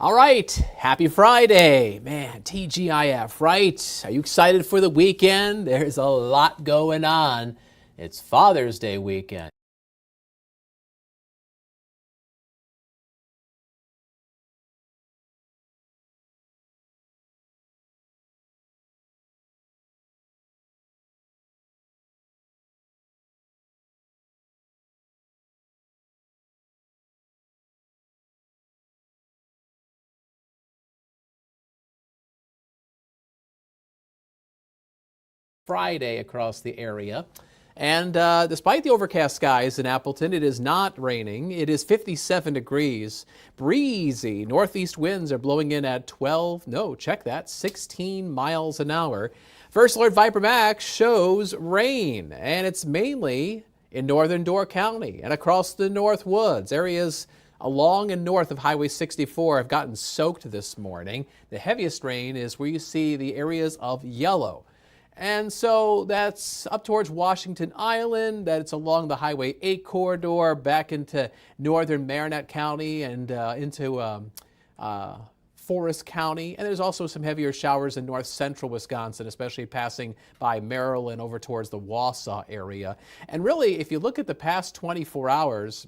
All right, happy Friday. Man, TGIF, right? Are you excited for the weekend? There's a lot going on. It's Father's Day weekend. Friday across the area. And despite the overcast skies in Appleton, it is not raining. It is 57 degrees, breezy. Northeast winds are blowing in at 16 miles an hour. First Alert Viper Max shows rain, and it's mainly in northern Door County and across the North Woods. Areas along and north of Highway 64 have gotten soaked this morning. The heaviest rain is where you see the areas of yellow. And so that's up towards Washington Island, that's along the Highway 8 corridor, back into northern Marinette County and into Forest County. And there's also some heavier showers in north central Wisconsin, especially passing by Maryland over towards the Wausau area. And really, if you look at the past 24 hours,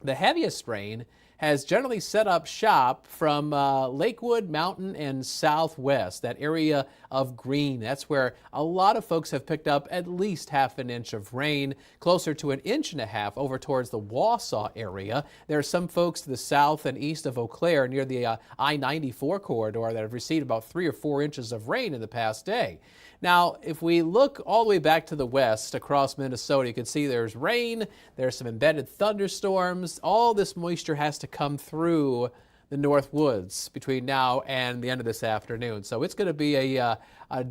the heaviest rain has generally set up shop from Lakewood, Mountain, and Southwest, that area of green. That's where a lot of folks have picked up at least half an inch of rain, closer to 1.5 inches over towards the Wausau area. There are some folks to the south and east of Eau Claire near the I-94 corridor that have received about 3 or 4 inches of rain in the past day. Now, if we look all the way back to the west across Minnesota, you can see there's rain, there's some embedded thunderstorms. All this moisture has to come through the North Woods between now and the end of this afternoon. So it's going to be a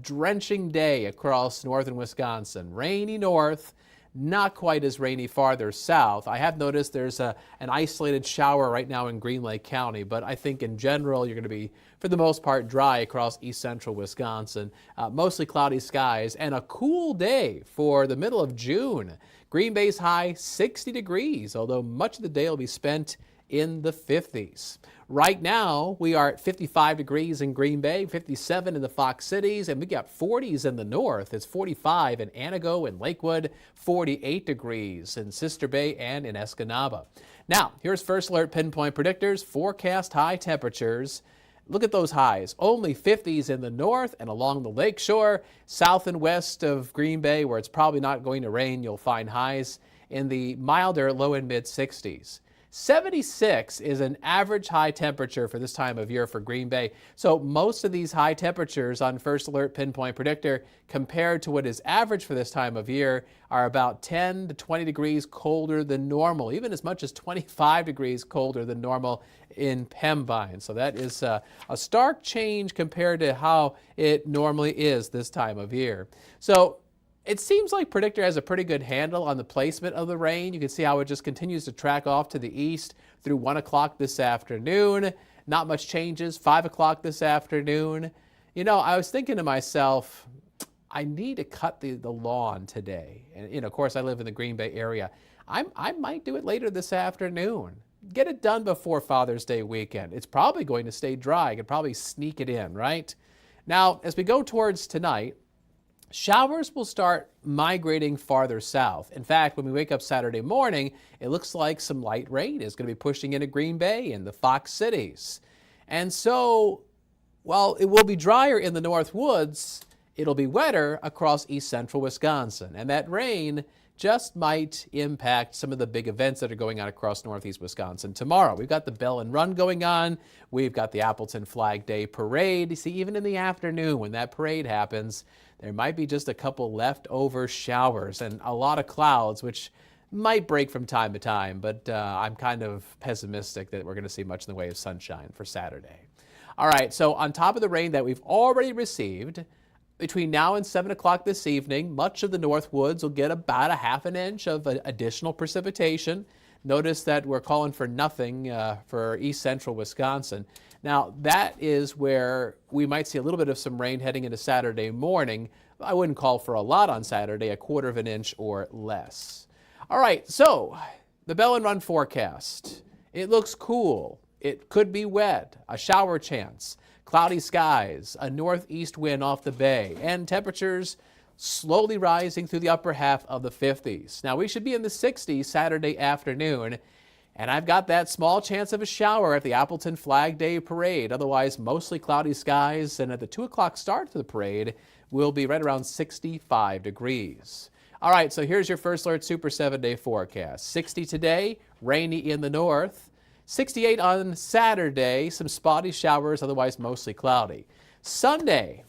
drenching day across northern Wisconsin. Rainy north, not quite as rainy farther south. I have noticed there's an isolated shower right now in Green Lake County, but I think in general you're going to be, for the most part, dry across east central Wisconsin. Mostly cloudy skies and a cool day for the middle of June. Green Bay's high 60 degrees, although much of the day will be spent in the 50s. Right now, we are at 55 degrees in Green Bay, 57 in the Fox Cities, and we got 40s in the north. It's 45 in Anago and Lakewood, 48 degrees in Sister Bay and in Escanaba. Now, here's First Alert Pinpoint Predictors, forecast high temperatures. Look at those highs. Only 50s in the north and along the lakeshore. South and west of Green Bay, where it's probably not going to rain, you'll find highs in the milder low and mid 60s. 76 is an average high temperature for this time of year for Green Bay. So most of these high temperatures on First Alert Pinpoint Predictor compared to what is average for this time of year are about 10 to 20 degrees colder than normal, even as much as 25 degrees colder than normal in Pembine. So that is a stark change compared to how it normally is this time of year. So it seems like Predictor has a pretty good handle on the placement of the rain. You can see how it just continues to track off to the east through 1 o'clock this afternoon. Not much changes. 5 o'clock this afternoon. You know, I was thinking to myself, I need to cut the lawn today. And, you know, of course, I live in the Green Bay area. I might do it later this afternoon. Get it done before Father's Day weekend. It's probably going to stay dry. I could probably sneak it in, right? Now, as we go towards tonight, showers will start migrating farther south. In fact, when we wake up Saturday morning, it looks like some light rain is going to be pushing into Green Bay and the Fox Cities. And so, while it will be drier in the North Woods, it'll be wetter across east central Wisconsin. And that rain just might impact some of the big events that are going on across northeast Wisconsin tomorrow. We've got the Bellin Run going on. We've got the Appleton Flag Day Parade. You see, even in the afternoon when that parade happens, there might be just a couple leftover showers and a lot of clouds, which might break from time to time, but I'm kind of pessimistic that we're going to see much in the way of sunshine for Saturday. All right, so on top of the rain that we've already received, between now and 7 o'clock this evening, much of the North Woods will get about 1/2 inch of additional precipitation. Notice that we're calling for nothing for east central Wisconsin. Now, that is where we might see a little bit of some rain heading into Saturday morning. I wouldn't call for a lot on Saturday, 1/4 inch or less. All right, so the Bellin Run forecast. It looks cool. it could be wet, a shower chance, cloudy skies, a northeast wind off the bay, and temperatures slowly rising through the upper half of the 50s. Now, we should be in the 60s Saturday afternoon, and I've got that small chance of a shower at the Appleton Flag Day Parade. Otherwise, mostly cloudy skies, and at the 2 o'clock start to the parade, we'll be right around 65 degrees. All right, so here's your First Alert Super 7-day forecast. 60 today, rainy in the north. 68 on Saturday, some spotty showers, otherwise mostly cloudy. Sunday,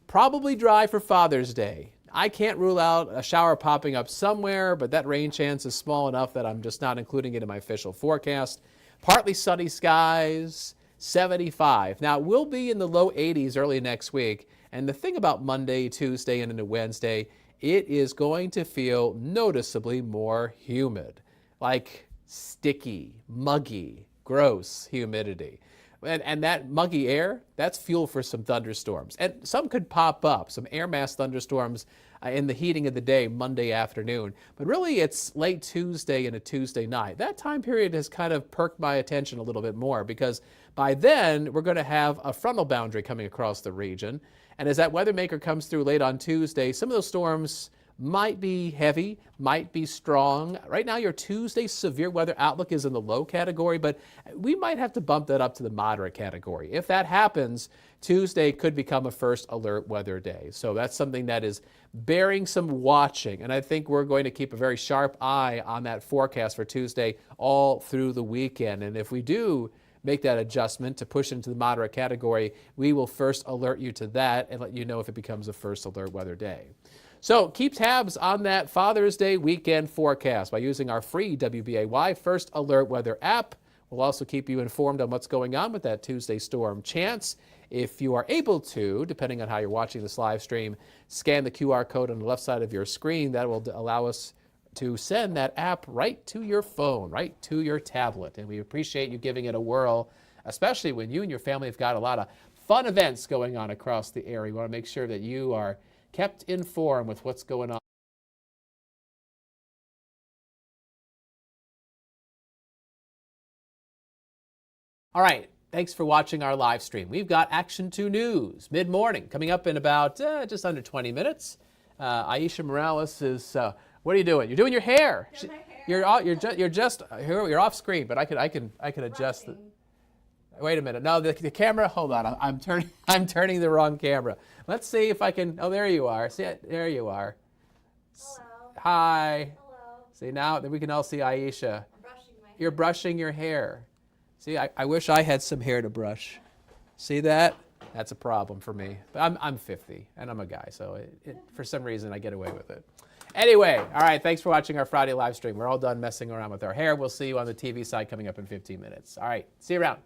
probably dry for Father's Day. I can't rule out a shower popping up somewhere, but that rain chance is small enough that I'm just not including it in my official forecast. Partly sunny skies, 75. Now, we'll be in the low 80s early next week, and the thing about Monday, Tuesday, and into Wednesday, it is going to feel noticeably more humid, like sticky, muggy, gross humidity. And that muggy air, that's fuel for some thunderstorms. And some could pop up, some air mass thunderstorms in the heating of the day Monday afternoon. But really, it's late Tuesday and a Tuesday night. That time period has kind of perked my attention a little bit more because by then, we're going to have a frontal boundary coming across the region. And as that weather maker comes through late on Tuesday, some of those storms might be heavy, might be strong. Right now, your Tuesday severe weather outlook is in the low category, but we might have to bump that up to the moderate category. If that happens, Tuesday could become a first alert weather day. So that's something that is bearing some watching. And I think we're going to keep a very sharp eye on that forecast for Tuesday all through the weekend. And if we do make that adjustment to push into the moderate category, we will first alert you to that and let you know if it becomes a first alert weather day. So keep tabs on that Father's Day weekend forecast by using our free WBAY First Alert Weather app. We'll also keep you informed on what's going on with that Tuesday storm chance. If you are able to, depending on how you're watching this live stream, scan the QR code on the left side of your screen. That will allow us to send that app right to your phone, right to your tablet. And we appreciate you giving it a whirl, especially when you and your family have got a lot of fun events going on across the area. We want to make sure that you are kept informed with what's going on. All right, thanks for watching our live stream. We've got Action 2 News mid-morning coming up in about just under 20 minutes. Aisha Morales is, what are you doing? You're doing your hair. Doing my hair. You're off screen, but I can adjust the. Wait a minute. No, the camera. Hold on. I'm turning the wrong camera. Let's see if I can. Oh, there you are. See, there you are. Hello. Hi. Hello. See, now that we can all see Aisha. I'm brushing my hair. You're brushing your hair. See, I wish I had some hair to brush. See that? That's a problem for me. But I'm 50 and I'm a guy, so for some reason I get away with it. Anyway, all right, thanks for watching our Friday live stream. We're all done messing around with our hair. We'll see you on the TV side coming up in 15 minutes. All right, see you around.